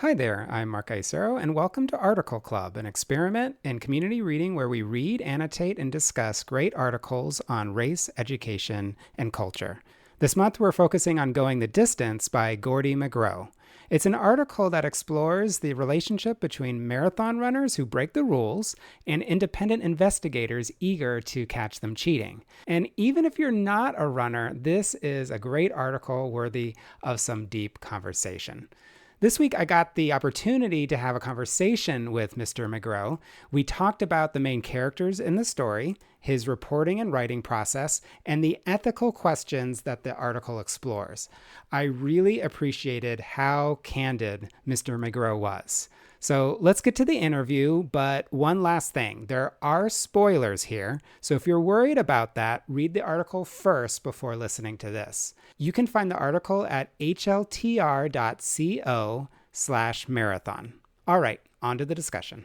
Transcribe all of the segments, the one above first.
Hi there, I'm Mark Isero, and welcome to Article Club, an experiment in community reading where we read, annotate, and discuss great articles on race, education, and culture. This month we're focusing on Going the Distance by Gordy Megroz. It's an article that explores the relationship between marathon runners who break the rules and independent investigators eager to catch them cheating. And even if you're not a runner, this is a great article worthy of some deep conversation. This week, I got the opportunity to have a conversation with Mr. Megroz. We talked about the main characters in the story, his reporting and writing process, and the ethical questions that the article explores. I really appreciated how candid Mr. Megroz was. So let's get to the interview, but one last thing. There are spoilers here, so if you're worried about that, read the article first before listening to this. You can find the article at hltr.co/marathon. All right, on to the discussion.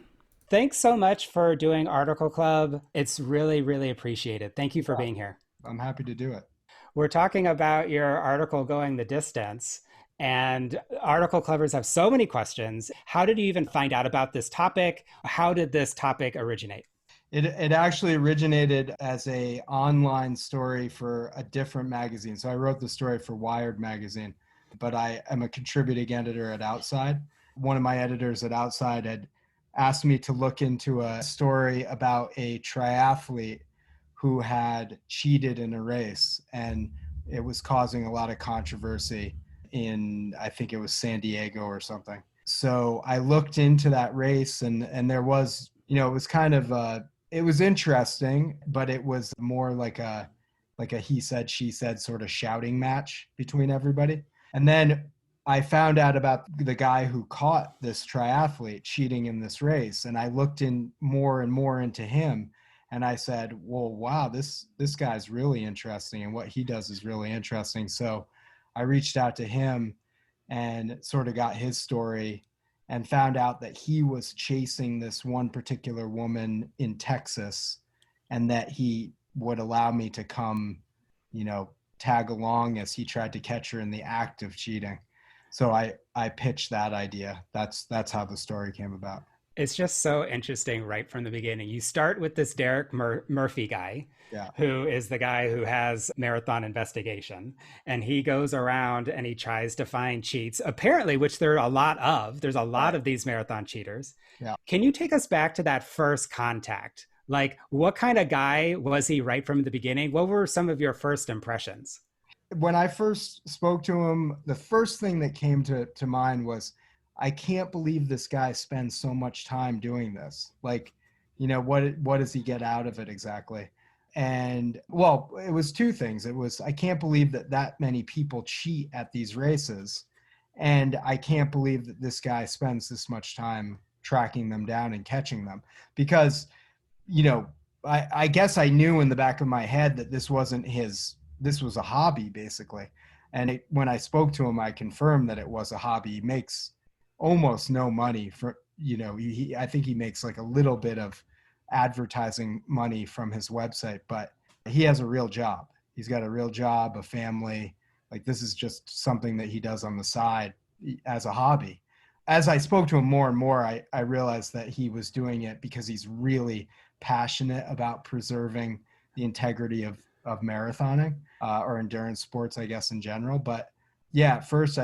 Thanks so much for doing Article Club. It's really, really appreciated. Thank you for Yeah, being here. I'm happy to do it. We're talking about your article, Going the Distance. And article covers have so many questions. How did you even find out about this topic? How did this topic originate? It actually originated as a online story for a different magazine. So I wrote the story for Wired magazine, but I am a contributing editor at Outside. One of my editors at Outside had asked me to look into a story about a triathlete who had cheated in a race, and it was causing a lot of controversy in, I think it was San Diego or something. So I looked into that race, and there was, it was kind of it was interesting, but it was more like a he said she said sort of shouting match between everybody. And then I found out about the guy who caught this triathlete cheating in this race, and I looked in more and more into him, and I said, well, wow, this guy's really interesting, and what he does is really interesting. So I reached out to him and sort of got his story and found out that he was chasing this one particular woman in Texas, and that he would allow me to come, tag along as he tried to catch her in the act of cheating. So I pitched that idea. That's how the story came about. It's just so interesting right from the beginning. You start with this Derek Murphy guy, Yeah. who is the guy who has marathon investigation, and he goes around and he tries to find cheats, apparently, which there are a lot of. There's a lot Right. of these marathon cheaters. Yeah. Can you take us back to that first contact? Like, what kind of guy was he right from the beginning? What were some of your first impressions? When I first spoke to him, the first thing that came to mind was, I can't believe this guy spends so much time doing this. Like, what does he get out of it exactly? And well, it was two things. It was, I can't believe that many people cheat at these races, and I can't believe that this guy spends this much time tracking them down and catching them. Because, you know, I guess I knew in the back of my head that this was a hobby basically. And when I spoke to him, I confirmed that it was a hobby. He makes almost no money for, I think he makes like a little bit of advertising money from his website, but he has a real job. He's got a real job, a family. Like, this is just something that he does on the side as a hobby. As I spoke to him more and more, I realized that he was doing it because he's really passionate about preserving the integrity of marathoning, or endurance sports, I guess, in general. But yeah, at first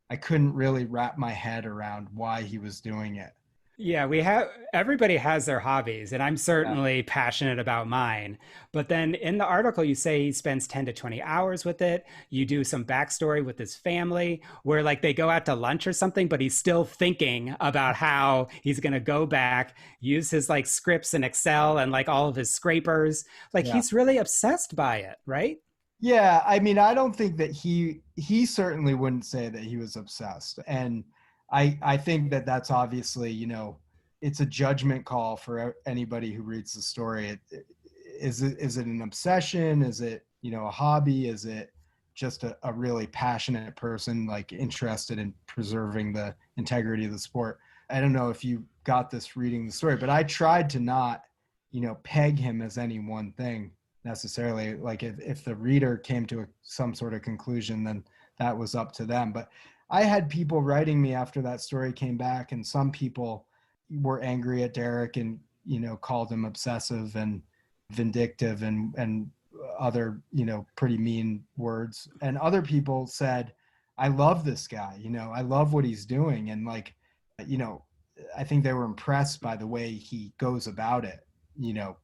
I couldn't really wrap my head around why he was doing it. Yeah, we have everybody has their hobbies, and I'm Yeah. certainly passionate about mine. But then in the article, you say he spends 10 to 20 hours with it. You do some backstory with his family where, like, they go out to lunch or something, but he's still thinking about how he's going to go back, use his like scripts in Excel and like all of his scrapers. Like, Yeah. he's really obsessed by it, right? Yeah, I mean, I don't think that he certainly wouldn't say that he was obsessed. And I think that that's obviously, it's a judgment call for anybody who reads the story. Is it an obsession? Is it, a hobby? Is it just a really passionate person, like, interested in preserving the integrity of the sport? I don't know if you got this reading the story, but I tried to not, peg him as any one thing necessarily. Like, if the reader came to some sort of conclusion, then that was up to them. But I had people writing me after that story came back, and some people were angry at Derek and, called him obsessive and vindictive and other, pretty mean words. And other people said, I love this guy, I love what he's doing. And like, you know, I think they were impressed by the way he goes about it, you know,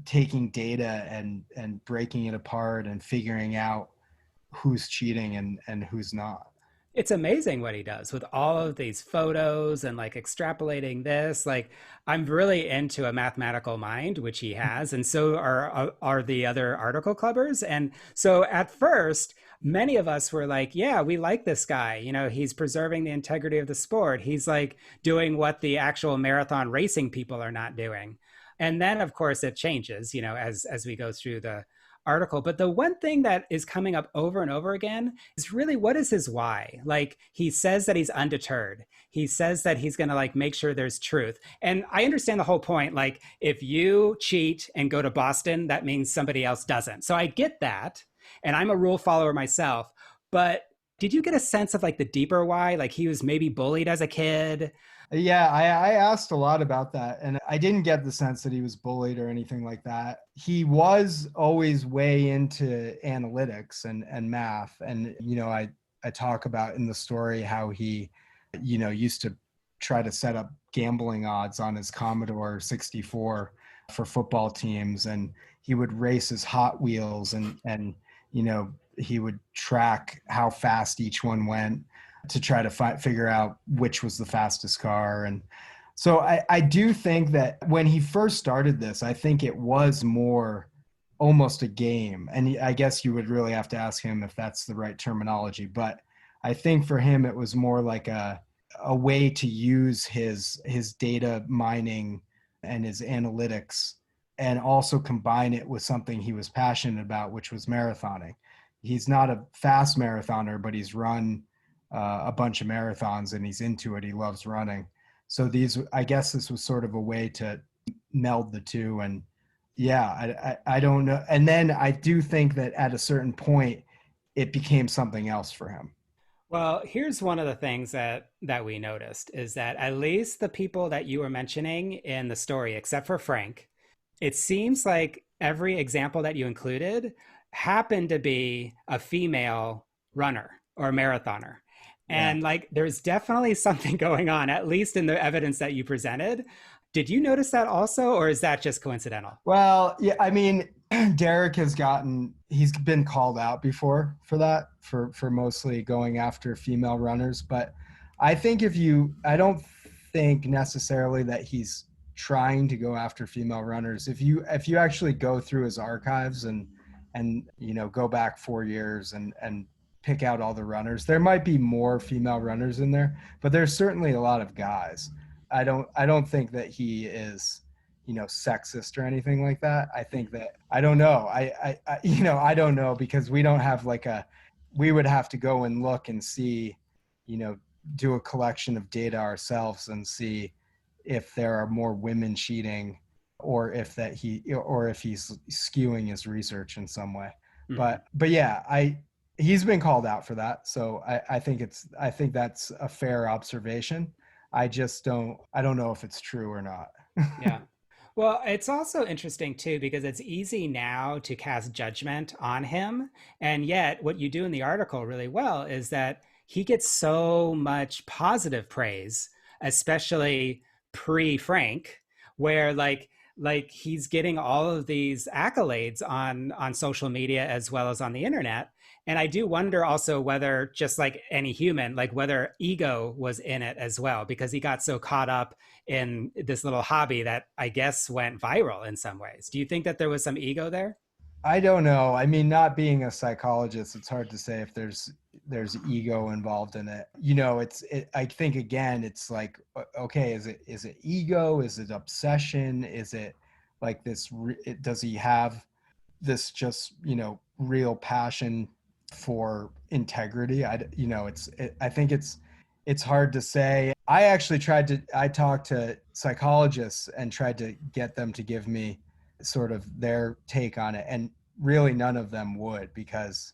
taking data and breaking it apart and figuring out who's cheating and who's not. It's amazing what he does with all of these photos and like extrapolating this. Like, I'm really into a mathematical mind, which he has, and so are the other article clubbers. And so at first, many of us were like, yeah, we like this guy. He's preserving the integrity of the sport. He's like doing what the actual marathon racing people are not doing. And then of course it changes, as we go through the article. But the one thing that is coming up over and over again is really, what is his why? Like, he says that he's undeterred. He says that he's going to like make sure there's truth. And I understand the whole point. Like, if you cheat and go to Boston, that means somebody else doesn't. So I get that. And I'm a rule follower myself. But did you get a sense of like the deeper why? Like, he was maybe bullied as a kid. Yeah, I asked a lot about that, and I didn't get the sense that he was bullied or anything like that. He was always way into analytics and math. And, I talk about in the story how he, used to try to set up gambling odds on his Commodore 64 for football teams. And he would race his Hot Wheels and, he would track how fast each one went to try to figure out which was the fastest car. And so I do think that when he first started this, I think it was more almost a game. And I guess you would really have to ask him if that's the right terminology. But I think for him, it was more like a way to use his data mining and his analytics, and also combine it with something he was passionate about, which was marathoning. He's not a fast marathoner, but he's run a bunch of marathons and he's into it. He loves running. So I guess this was sort of a way to meld the two. And yeah, I don't know. And then I do think that at a certain point, it became something else for him. Well, here's one of the things that we noticed is that at least the people that you were mentioning in the story, except for Frank, it seems like every example that you included happened to be a female runner or marathoner. Yeah. And like, there's definitely something going on, at least in the evidence that you presented. Did you notice that also, or is that just coincidental? Well, yeah, I mean, Derek he's been called out before for that, for mostly going after female runners. But I don't think necessarily that he's trying to go after female runners. If you actually go through his archives and go back 4 years and pick out all the runners, there might be more female runners in there, but there's certainly a lot of guys. I don't think that he is, sexist or anything like that. I think that, I don't know. I don't know, because we don't have we would have to go and look and see, do a collection of data ourselves and see if there are more women cheating, or if he's skewing his research in some way. Mhm. But yeah, he's been called out for that. So I think that's a fair observation. I don't know if it's true or not. Yeah. Well, it's also interesting too, because it's easy now to cast judgment on him. And yet, what you do in the article really well is that he gets so much positive praise, especially pre Frank, where like he's getting all of these accolades on social media as well as on the internet. And I do wonder also whether, just like any human, like whether ego was in it as well, because he got so caught up in this little hobby that I guess went viral in some ways. Do you think that there was some ego there? I don't know. I mean, not being a psychologist, it's hard to say if there's ego involved in it. I think, again, it's like, okay, is it ego? Is it obsession? Is it like this? Does he have this just, real passion for integrity? I think it's hard to say. I talked to psychologists and tried to get them to give me sort of their take on it, and really none of them would, because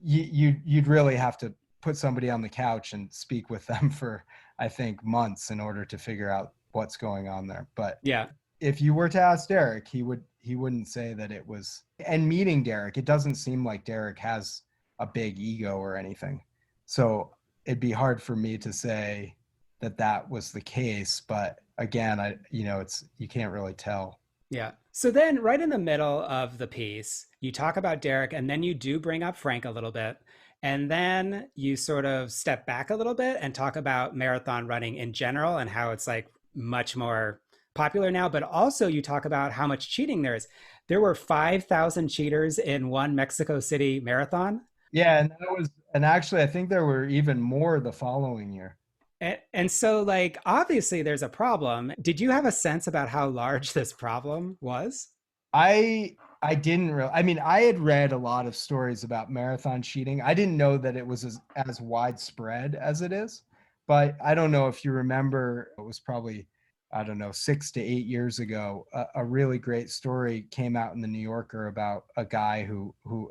you'd really have to put somebody on the couch and speak with them for, I think, months in order to figure out what's going on there. But Yeah. if you were to ask Derek, he wouldn't say that it was. And meeting Derek, it doesn't seem like Derek has a big ego or anything. So it'd be hard for me to say that that was the case. But again, it's you can't really tell. Yeah. So then, right in the middle of the piece, you talk about Derek, and then you do bring up Frank a little bit. And then you sort of step back a little bit and talk about marathon running in general and how it's like much more popular now. But also, you talk about how much cheating there is. There were 5,000 cheaters in one Mexico City marathon. Yeah, and actually, I think there were even more the following year. And so, like, obviously, there's a problem. Did you have a sense about how large this problem was? I didn't really. I mean, I had read a lot of stories about marathon cheating. I didn't know that it was as widespread as it is. But I don't know if you remember, it was probably, I don't know, 6 to 8 years ago, a really great story came out in the New Yorker about a guy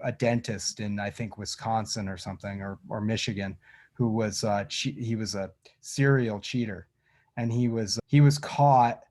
a dentist in, I think, Wisconsin or something, or Michigan, who was he was a serial cheater, and he was caught.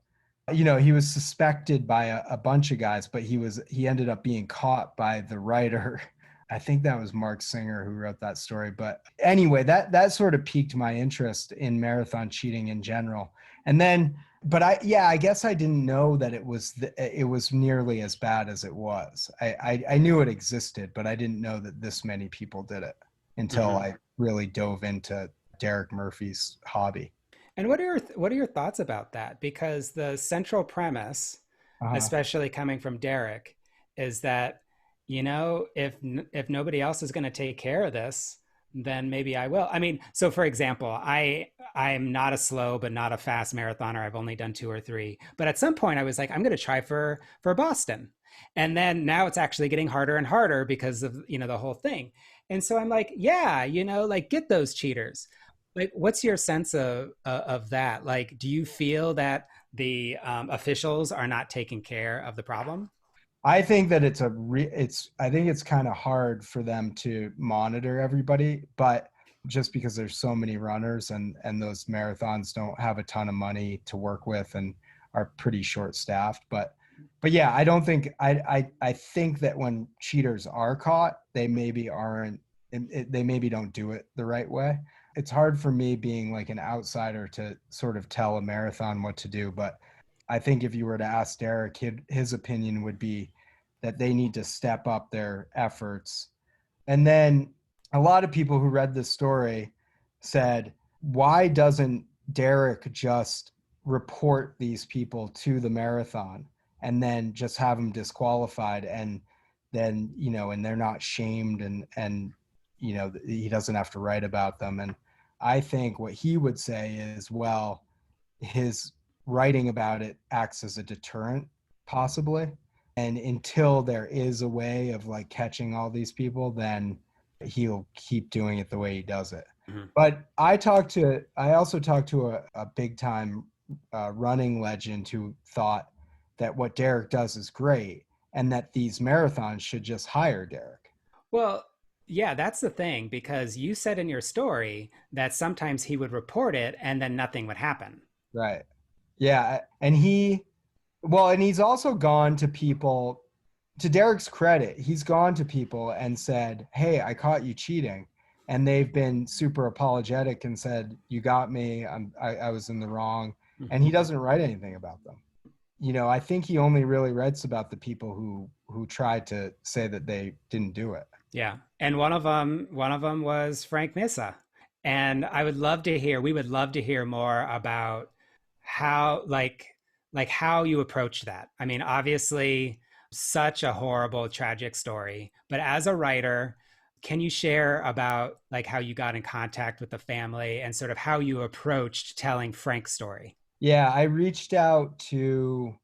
He was suspected by a bunch of guys, but he ended up being caught by the writer. I think that was Mark Singer who wrote that story. But anyway, that sort of piqued my interest in marathon cheating in general. And then, but I guess I didn't know that it was nearly as bad as it was. I knew it existed, but I didn't know that this many people did it until Mhm. I really dove into Derek Murphy's hobby. And what are your thoughts about that? Because the central premise, Uh-huh. especially coming from Derek, is that if nobody else is going to take care of this, then maybe I will. I mean, so for example, I'm not a slow but not a fast marathoner. I've only done two or three, but at some point I was like, I'm going to try for Boston, and then now it's actually getting harder and harder because of the whole thing. And so I'm like, yeah, like get those cheaters. Like, what's your sense of that? Like, do you feel that the officials are not taking care of the problem? I think that I think it's kind of hard for them to monitor everybody, but just because there's so many runners and those marathons don't have a ton of money to work with and are pretty short staffed. But yeah, I don't think I think that when cheaters are caught, they maybe aren't they maybe don't do it the right way. It's hard for me being like an outsider to sort of tell a marathon what to do, but I think if you were to ask Derek, his opinion would be that they need to step up their efforts. And then a lot of people who read this story said, why doesn't Derek just report these people to the marathon and then just have them disqualified, and then, and they're not shamed, and he doesn't have to write about them. And I think what he would say is, well, his writing about it acts as a deterrent, possibly. And until there is a way of like catching all these people, then he'll keep doing it the way he does it. Mhm. But I also talked to a big time running legend who thought that what Derek does is great and that these marathons should just hire Derek. Well, yeah, that's the thing, because you said in your story that sometimes he would report it and then nothing would happen. Right. Yeah. And he's also gone to people, to Derek's credit, he's gone to people and said, "Hey, I caught you cheating." And they've been super apologetic and said, "You got me. I was in the wrong." And Mhm. he doesn't write anything about them. I think he only really writes about the people who tried to say that they didn't do it. Yeah. And one of them was Frank Missa. And we would love to hear more about how like how you approach that. I mean, obviously such a horrible, tragic story, but as a writer, can you share about like how you got in contact with the family and sort of how you approached telling Frank's story? Yeah, I reached out to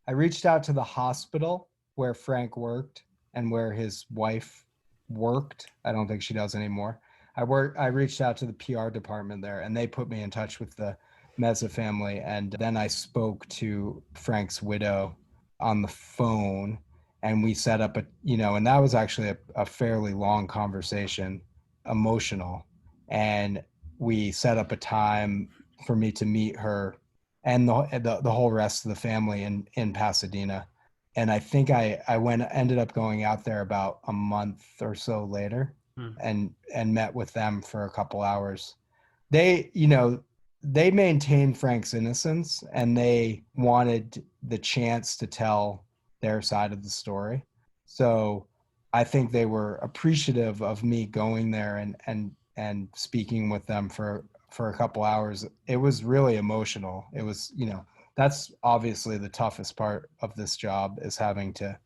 the hospital where Frank worked and where his wife worked. I don't think she does anymore. I reached out to the PR department there, and they put me in touch with the Meza family, and then I spoke to Frank's widow on the phone, and we set up and that was actually a fairly long conversation, emotional. and we set up a time for me to meet her and the whole rest of the family in Pasadena. And I think I ended up going out there about a month or so later Hmm. and met with them for a couple hours. They, they maintained Frank's innocence and they wanted the chance to tell their side of the story. So I think they were appreciative of me going there and speaking with them for a couple hours. It was really emotional. It was, that's obviously the toughest part of this job, is having to,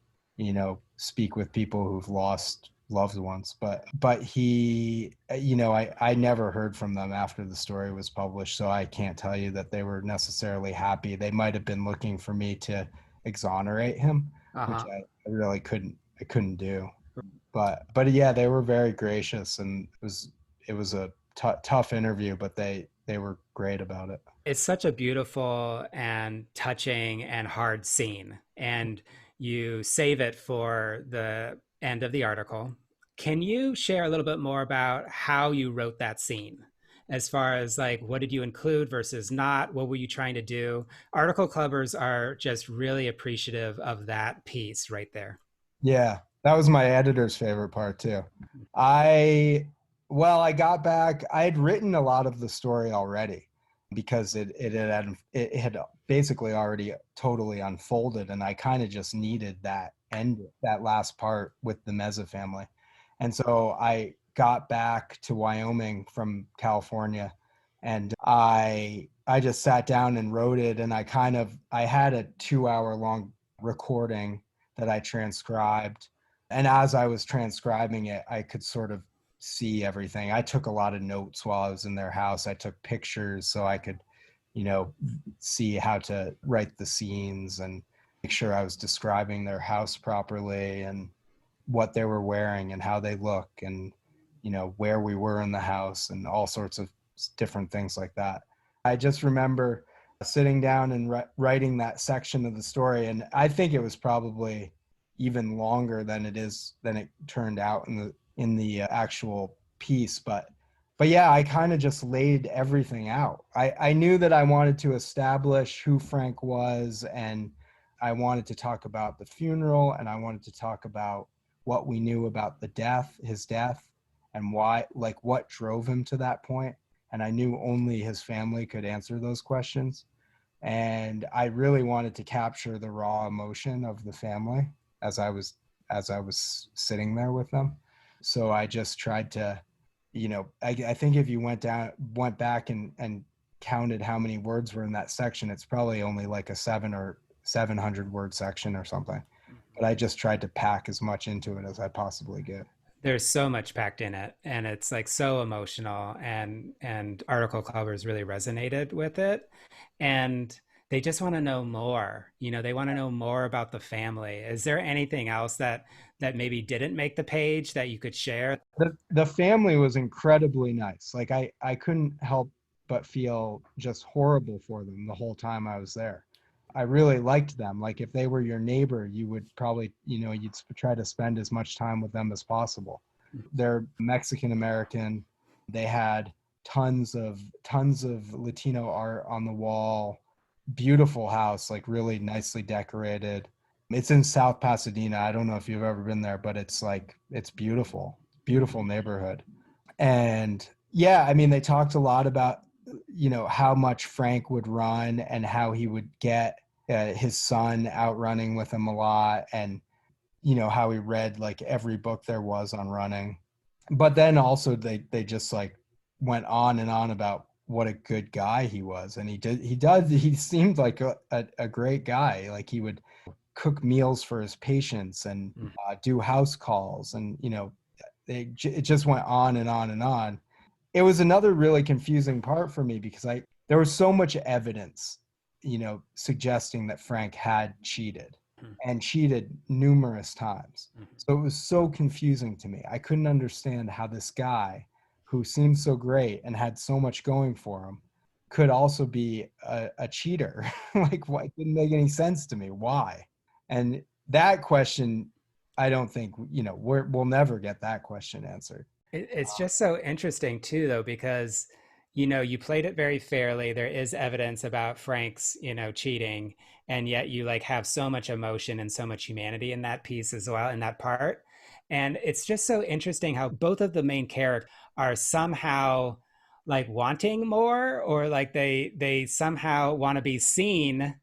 speak with people who've lost loved ones. But he, I never heard from them after the story was published, so I can't tell you that they were necessarily happy. They might have been looking for me to exonerate him, which Uh-huh. I really couldn't do. But yeah, they were very gracious, and it was a tough interview, but they were great about it. It's such a beautiful and touching and hard scene, and you save it for the end of the article. Can you share a little bit more about how you wrote that scene? As far as like, what did you include versus not? What were you trying to do? Article clubbers are just really appreciative of that piece right there. Yeah, that was my editor's favorite part too. I well, I got back. I had written a lot of the story already because it had basically already totally unfolded, and I kind of just needed that last part with the Meza family. And so I got back to Wyoming from California, and I just sat down and wrote it, and I had a 2 hour long recording that I transcribed. And as I was transcribing it, I could sort of see everything. I took a lot of notes while I was in their house. I took pictures so I could, you know, see how to write the scenes and make sure I was describing their house properly and what they were wearing and how they look and, where we were in the house and all sorts of different things like that. I just remember sitting down and writing that section of the story, and I think it was probably even longer than it turned out in the actual piece. But yeah, I kind of just laid everything out. I knew that I wanted to establish who Frank was, and I wanted to talk about the funeral, and I wanted to talk about what we knew about his death, and why, like, what drove him to that point. And I knew only his family could answer those questions. And I really wanted to capture the raw emotion of the family as I was as I was sitting there with them. So I just tried to, I think if you went back and counted how many words were in that section, it's probably only like a 700 word section or something. But I just tried to pack as much into it as I possibly could. There's so much packed in it, and it's like so emotional, and article covers really resonated with it, and they just want to know more. They want to know more about the family. Is there anything else that maybe didn't make the page that you could share? The family was incredibly nice. Like I couldn't help but feel just horrible for them the whole time I was there. I really liked them. Like if they were your neighbor, you would probably, you'd try to spend as much time with them as possible. They're Mexican American. They had tons of Latino art on the wall. Beautiful house, like really nicely decorated. It's in South Pasadena. I don't know if you've ever been there, but it's beautiful, beautiful neighborhood. And yeah, I mean, they talked a lot about, how much Frank would run and how he would get his son out running with him a lot. And, how he read like every book there was on running. But then also they just like went on and on about what a good guy he was. And he seemed like a great guy. Like he would cook meals for his patients and Mm. do house calls, and it just went on and on and on. It was another really confusing part for me because there was so much evidence, suggesting that Frank had cheated Mhm. and cheated numerous times. Mhm. So it was so confusing to me. I couldn't understand how this guy who seemed so great and had so much going for him could also be a cheater. Like, what? It didn't make any sense to me. Why? And that question, I don't think, we'll never get that question answered. It's just so interesting too, though, because you played it very fairly. There is evidence about Frank's, cheating, and yet you like have so much emotion and so much humanity in that piece as well, in that part. And it's just so interesting how both of the main characters are somehow like wanting more, or like they somehow want to be seen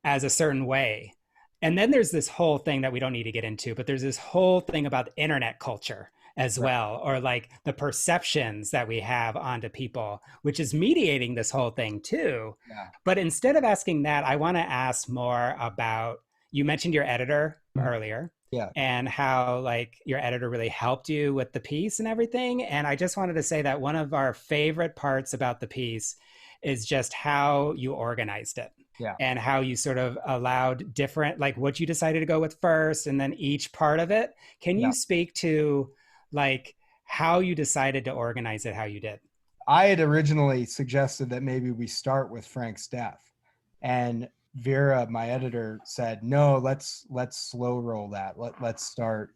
as a certain way. And then there's this whole thing that we don't need to get into, but there's this whole thing about internet culture as Right. well, or like the perceptions that we have onto people, which is mediating this whole thing too. Yeah. But instead of asking that, I want to ask more about, you mentioned your editor Mhm. earlier, Yeah. and how like your editor really helped you with the piece and everything. And I just wanted to say that one of our favorite parts about the piece is just how you organized it, Yeah. and how you sort of allowed different, like what you decided to go with first and then each part of it. Can Yeah. you speak to like how you decided to organize it how you did? I had originally suggested that maybe we start with Frank's death, and Vera, my editor, said, "No, let's slow roll that. Let's start,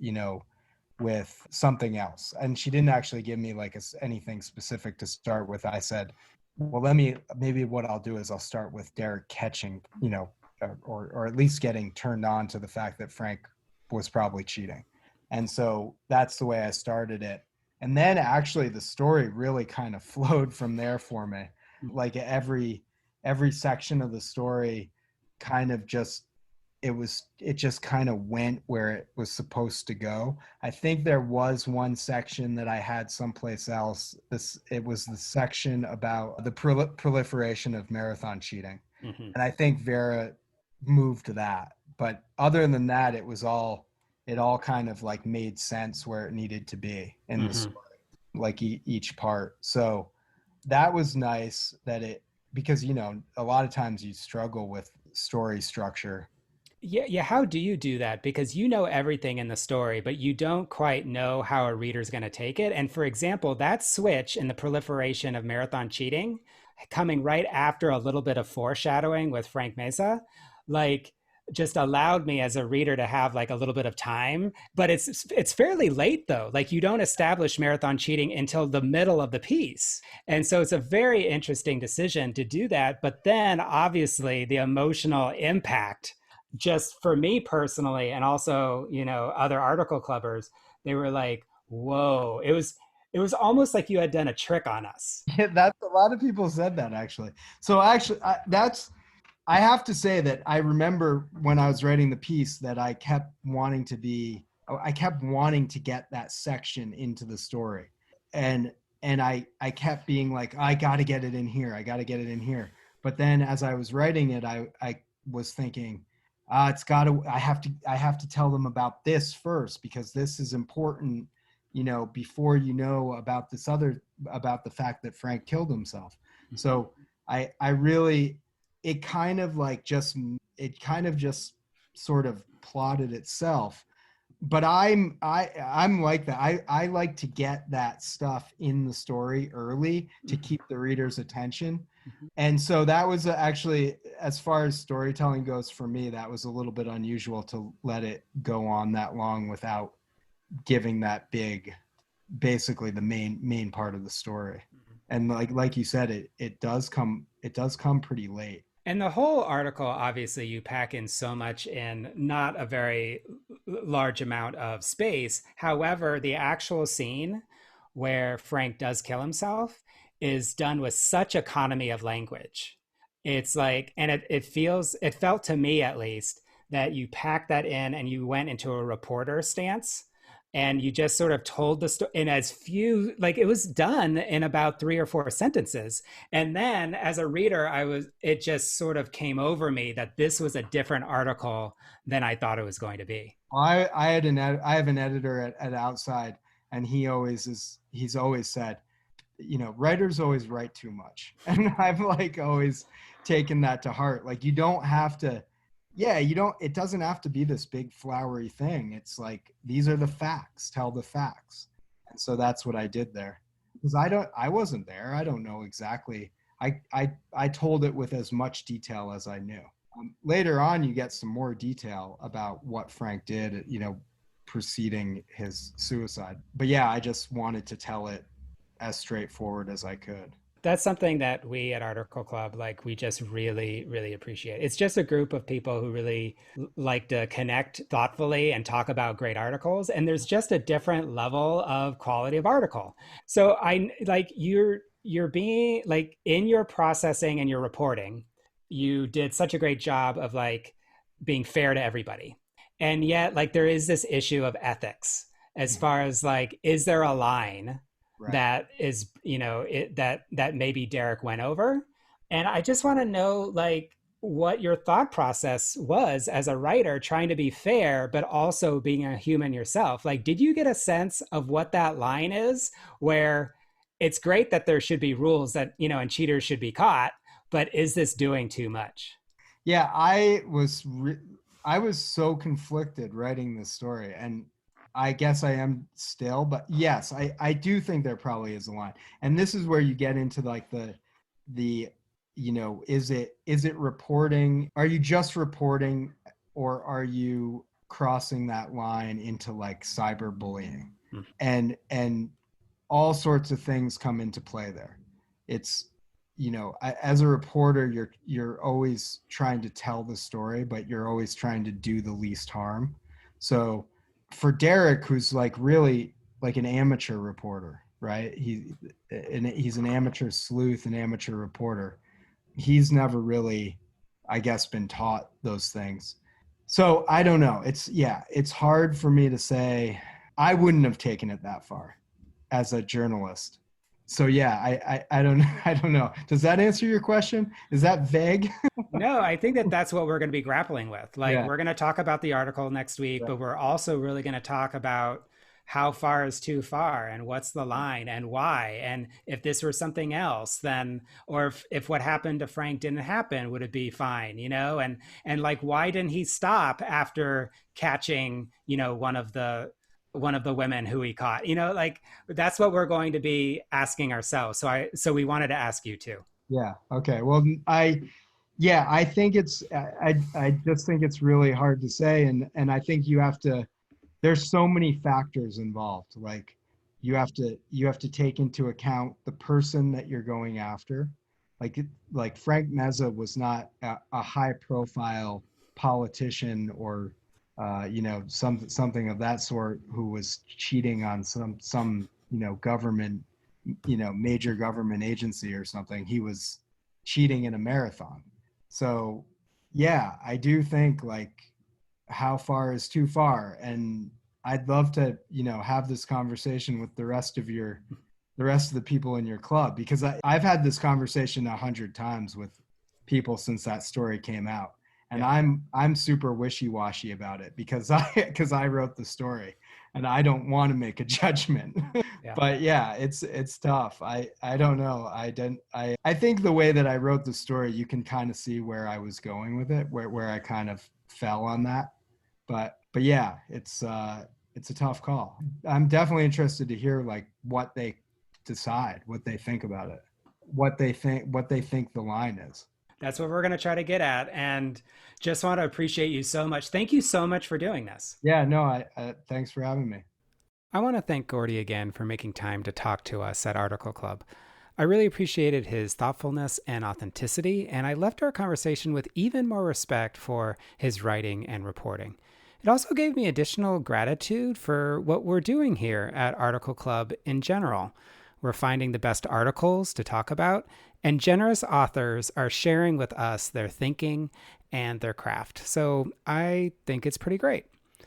with something else." And she didn't actually give me like anything specific to start with. I said, "Well, maybe what I'll do is I'll start with Derek catching, or at least getting turned on to the fact that Frank was probably cheating." And so that's the way I started it. And then actually the story really kind of flowed from there for me. Like every section of the story kind of just it just kind of went where it was supposed to go. I think there was one section that I had someplace else. It was the section about the proliferation of marathon cheating. Mm-hmm. And I think Vera moved to that. But other than that, it all kind of like made sense where it needed to be in the Mm-hmm. story, like each part. So that was nice that because a lot of times you struggle with story structure. Yeah, yeah. How do you do that? Because you know everything in the story, but you don't quite know how a reader's going to take it. And for example, that switch in the proliferation of marathon cheating, coming right after a little bit of foreshadowing with Frank Meza, like just allowed me as a reader to have like a little bit of time. But it's fairly late though. Like you don't establish marathon cheating until the middle of the piece. And so it's a very interesting decision to do that. But then obviously the emotional impact, just for me personally, and also other article clubbers, they were like, whoa, it was almost like you had done a trick on us. Yeah, that's a lot of people said that actually. So actually, I have to say that I remember when I was writing the piece that I kept wanting to get that section into the story, and I kept being like, I got to get it in here. I got to get it in here. But then as I was writing it, I was thinking, I have to tell them about this first because this is important, before about about the fact that Frank killed himself. Mm-hmm. So I really, it kind of just sort of plotted itself. But I'm like that. I like to get that stuff in the story early to Mm-hmm. keep the reader's attention. Mm-hmm. And so that was actually, as far as storytelling goes for me, that was a little bit unusual to let it go on that long without giving that basically the main part of the story. And like you said, it does come pretty late. And the whole article, obviously, you pack in so much in not a very large amount of space. However, the actual scene where Frank does kill himself is done with such economy of language. It's like, and it felt to me at least that you packed that in and you went into a reporter stance, and you just sort of told the story in as few, like it was done in about 3 or 4 sentences. And then as a reader, it just sort of came over me that this was a different article than I thought it was going to be. I have an editor at Outside, and he's always said, writers always write too much. And I've like always taken that to heart. Like you don't have to, yeah, it doesn't have to be this big flowery thing. It's like, these are the facts, tell the facts. And so that's what I did there. Because I wasn't there. I don't know exactly. I told it with as much detail as I knew. Later on, you get some more detail about what Frank did, preceding his suicide. But yeah, I just wanted to tell it as straightforward as I could. That's something that we at Article Club, like, we just really, really appreciate. It's just a group of people who really like to connect thoughtfully and talk about great articles. And there's just a different level of quality of article. So I like you're being like in your processing and your reporting, you did such a great job of like being fair to everybody. And yet, like, there is this issue of ethics as far as like, is there a line Right. that is, that maybe Derek went over? And I just want to know, like, what your thought process was as a writer trying to be fair but also being a human yourself. Like, did you get a sense of what that line is, where it's great that there should be rules that, and cheaters should be caught, but is this doing too much? Yeah, I was so conflicted writing this story, and I guess I am still. But yes, I do think there probably is a line, and this is where you get into like the is it reporting? Are you just reporting, or are you crossing that line into like cyberbullying? Mm. And all sorts of things come into play there. It's as a reporter, you're always trying to tell the story, but you're always trying to do the least harm. So for Derek, who's like really like an amateur reporter, right? He's an amateur sleuth, an amateur reporter. He's never really, I guess, been taught those things. So I don't know. It's hard for me to say. I wouldn't have taken it that far as a journalist. So yeah, I don't I don't know. Does that answer your question? Is that vague? No, I think that that's what we're going to be grappling with. Like, Yeah. we're going to talk about the article next week, but we're also really going to talk about how far is too far and what's the line and why. And if this were something else, then, or if what happened to Frank didn't happen, would it be fine? And like, why didn't he stop after catching, one of the women who he caught? Like, that's what we're going to be asking ourselves. So we wanted to ask you too. Yeah. Okay. Well, I think I just think it's really hard to say, and I think there's so many factors involved. Like you have to take into account the person that you're going after. Like Frank Meza was not a high profile politician or something of that sort who was cheating on some government, major government agency or something. He was cheating in a marathon. So yeah, I do think like how far is too far, and I'd love to have this conversation with the rest of the people in your club, because I've had this conversation 100 times with people since that story came out, and Yeah. I'm super wishy-washy about it because I wrote the story and I don't want to make a judgment. Yeah. But yeah, it's tough. I don't know. I think the way that I wrote the story, you can kind of see where I was going with it, where I kind of fell on that. But yeah, it's a tough call. I'm definitely interested to hear like what they decide, what they think about it, what they think the line is. That's what we're going to try to get at. And just want to appreciate you so much. Thank you so much for doing this. Yeah, no, thanks for having me. I want to thank Gordy again for making time to talk to us at Article Club. I really appreciated his thoughtfulness and authenticity, and I left our conversation with even more respect for his writing and reporting. It also gave me additional gratitude for what we're doing here at Article Club in general. We're finding the best articles to talk about, and generous authors are sharing with us their thinking and their craft. So I think it's pretty great.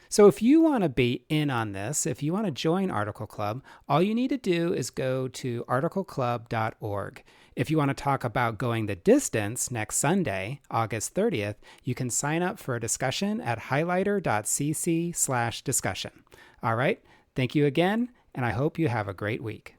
So if you want to be in on this, if you want to join Article Club, all you need to do is go to articleclub.org. If you want to talk about going the distance next Sunday, August 30th, you can sign up for a discussion at highlighter.cc/discussion. All right, thank you again, and I hope you have a great week.